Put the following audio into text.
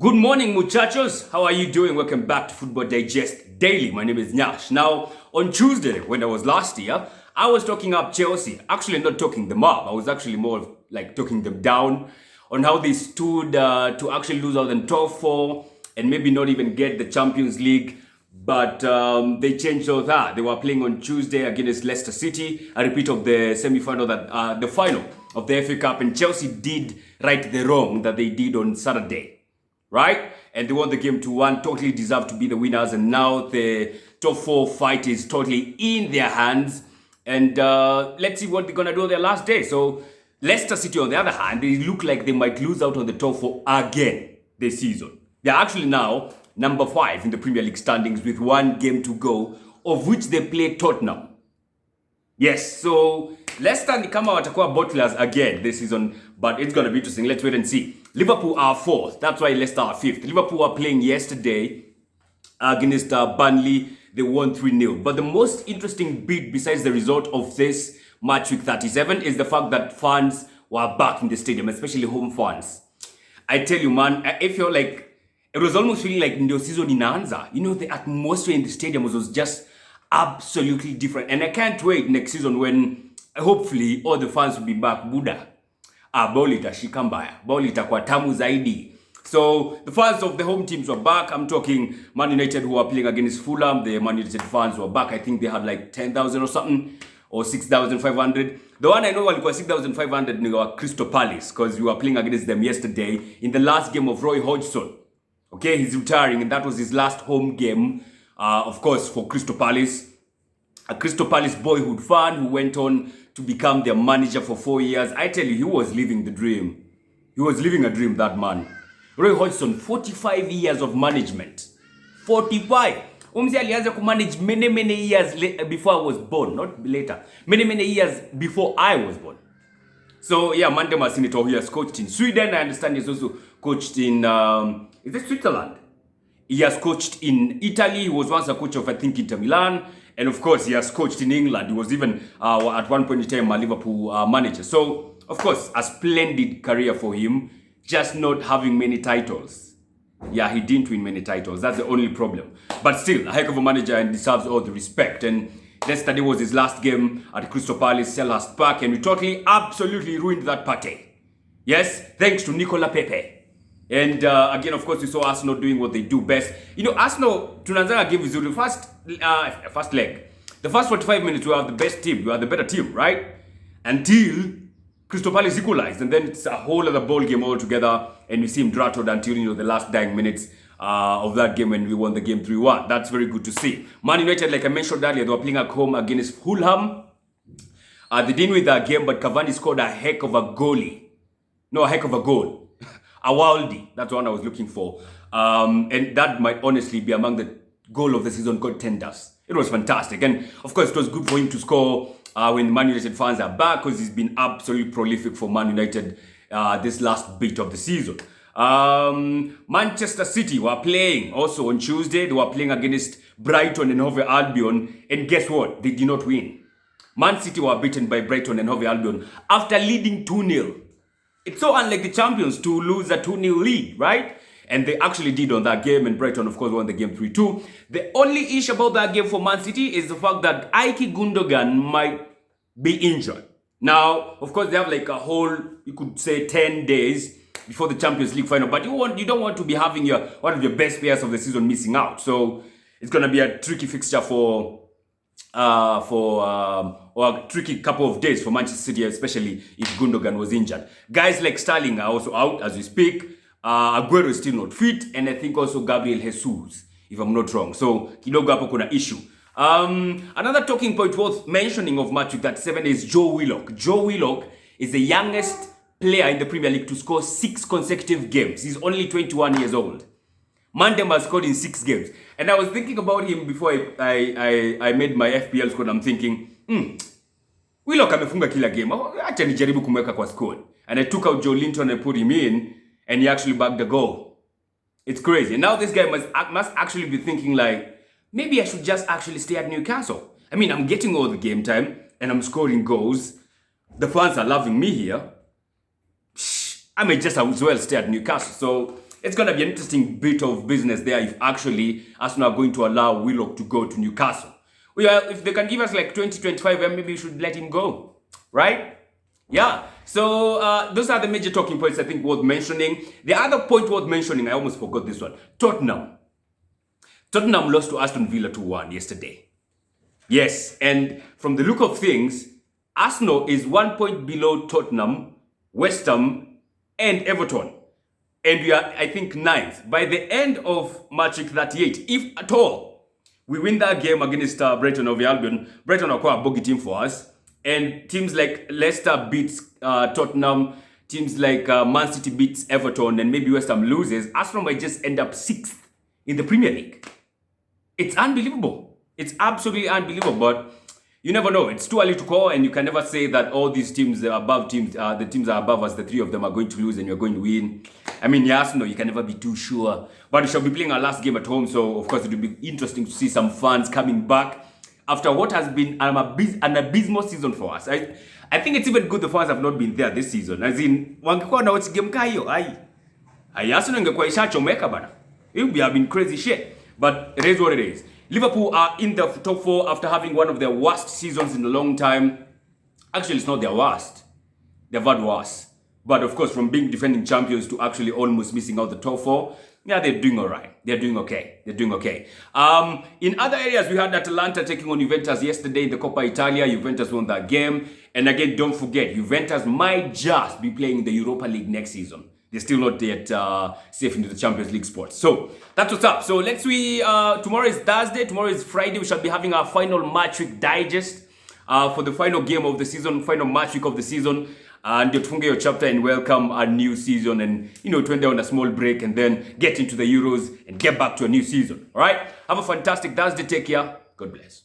Good morning, muchachos. How are you doing? Welcome back to Football Digest Daily. My name is Nyash. Now, on Tuesday, when I was last year, I was talking up Chelsea. Actually, not talking them up. I was actually more like talking them down on how they stood to actually lose out in top four and maybe not even get the Champions League. But they changed all that. They were playing on Tuesday against Leicester City, a repeat of the semi-final, the final of the FA Cup, and Chelsea did right the wrong that they did on Saturday. Right? And they won the game 2-1, totally deserved to be the winners. And now the top four fight is totally in their hands. And let's see what they're going to do on their last day. So Leicester City, on the other hand, they look like they might lose out on the top four again this season. They're actually now number 5 in the Premier League standings with 1 game to go, of which they play Tottenham. Yes, so Leicester ni kama watakuwa bottlers again this season, but it's going to be interesting. Let's wait and see. Liverpool are 4th. That's why Leicester are 5th. Liverpool are playing yesterday against Burnley. They won 3-0. But the most interesting bit besides the result of this Matchweek 37 is the fact that fans were back in the stadium, especially home fans. I tell you, man, I feel like it was almost feeling like the season inaanza. You know, the atmosphere in the stadium was just absolutely different. And I can't wait next season when hopefully all the fans will be back. Buddha. Ball itashika mbaya. Ball itakuwa tamu zaidi. So the fans of the home teams were back. I'm talking Man United, who are playing against Fulham. The Man United fans were back. I think they had like 10,000 or something, or 6,500. The one I know walikuwa 6,500 ni wa Crystal Palace, because we were playing against them yesterday in the last game of Roy Hodgson. Okay, he's retiring, and that was his last home game, of course, for Crystal Palace. A Crystal Palace boyhood fan who went on to become their manager for 4 years. I tell you, he was living the dream. He was living a dream, that man. Roy Hodgson, 45 years of management. 45. Umzi alianza to manage many years before I was born. Not later. Many years before I was born. So, yeah, Mande Masinito, he has coached in Sweden. I understand he's also coached in, is it Switzerland? He has coached in Italy. He was once a coach of, I think, Inter Milan. And of course, he has coached in England. He was even, at one point in time, a Liverpool manager. So, of course, a splendid career for him, just not having many titles. Yeah, he didn't win many titles. That's the only problem. But still, a heck of a manager and deserves all the respect. And yesterday was his last game at Crystal Palace, Selhurst Park, and we totally, absolutely ruined that party. Yes, thanks to Nicola Pepe. And again, of course, we saw Arsenal doing what they do best. You know, Arsenal, tunanzanga game vizuri. First leg. The first 45 minutes, we are the best team. We are the better team, right? Until Crystal Palace equalized. And then it's a whole other ball game altogether. And we see him rattled until, you know, the last dying minutes of that game when we won the game 3-1. That's very good to see. Man United, like I mentioned earlier, they were playing at home against Fulham. They didn't win that game, but Cavani scored a heck of a goalie. No, a heck of a goal. A worldie. That's the one I was looking for. And that might honestly be among the goal of the season contenders. It was fantastic. And of course, it was good for him to score when Man United fans are back, because he's been absolutely prolific for Man United this last bit of the season. Manchester City were playing also on Tuesday. They were playing against Brighton and Hove Albion. And guess what? They did not win. Man City were beaten by Brighton and Hove Albion after leading 2-0. It's so unlike the champions to lose a 2-0 lead, right? And they actually did on that game, and Brighton, of course, won the game 3-2. The only issue about that game for Man City is the fact that Ike Gundogan might be injured. Now, of course, they have like a whole, you could say, 10 days before the Champions League final, but you don't want to be having one of your best players of the season missing out. So it's going to be a tricky fixture or a tricky couple of days for Manchester City, especially if Gundogan was injured. Guys like Sterling are also out as we speak. Aguero is still not fit, and I think also Gabriel Jesus, if I'm not wrong. So kidogo hapo kuna issue. Another talking point worth mentioning of Matchweek 37 is Joe Willock. Joe Willock is the youngest player in the Premier League to score 6 consecutive games. He's only 21 years old. Mandem has scored in 6 games. And I was thinking about him before I made my FPL squad. I'm thinking, Willock amefunga kila game. Acha nijaribu kumweka kwa squad. And I took out Joe Linton and put him in, and he actually bagged the goal. It's crazy. And now this guy must actually be thinking like, maybe I should just actually stay at Newcastle. I mean, I'm getting all the game time, and I'm scoring goals. The fans are loving me here. I may just as well stay at Newcastle. So it's going to be an interesting bit of business there if actually Arsenal are going to allow Willock to go to Newcastle. Well, if they can give us like 2025, maybe we should let him go, right? Yeah, so those are the major talking points I think worth mentioning. The other point worth mentioning, I almost forgot this one. Tottenham lost to Aston Villa 2-1 yesterday. Yes, and from the look of things, Arsenal is 1 point below Tottenham, West Ham, and Everton. And we are, I think, 9th. By the end of Matchweek 38, if at all, we win that game against Brighton of Albion, Brighton are quite a bogey team for us. And teams like Leicester beats Tottenham, teams like Man City beats Everton, and maybe West Ham loses, Arsenal might just end up 6th in the Premier League. It's unbelievable. It's absolutely unbelievable, but you never know. It's too early to call, and you can never say that all these teams, the teams are above us, the 3 of them are going to lose and you're going to win. I mean, Arsenal, you can never be too sure. But we shall be playing our last game at home, so of course it will be interesting to see some fans coming back after what has been an abysmal season for us. I think it's even good the fans have not been there this season. As in, wangekuwa na watch game kayo, Arsenal ingekuwa ishachomeka bana. It would have been crazy shit. But it is what it is. Liverpool are in the top 4 after having one of their worst seasons in a long time. Actually, it's not their worst. They've had worse. But of course, from being defending champions to actually almost missing out the top 4, yeah, they're doing all right. They're doing okay. They're doing okay. In other areas, we had Atalanta taking on Juventus yesterday in the Coppa Italia. Juventus won that game. And again, don't forget, Juventus might just be playing in the Europa League next season. They're still not yet safe into the Champions League spots. So that's what's up. So tomorrow is Thursday. Tomorrow is Friday. We shall be having our final Matchweek digest for the final game of the season, final Matchweek of the season. And tufunge your chapter and welcome a new season, and to end on a small break and then get into the Euros and get back to a new season. All right. Have a fantastic Thursday. Take care. God bless.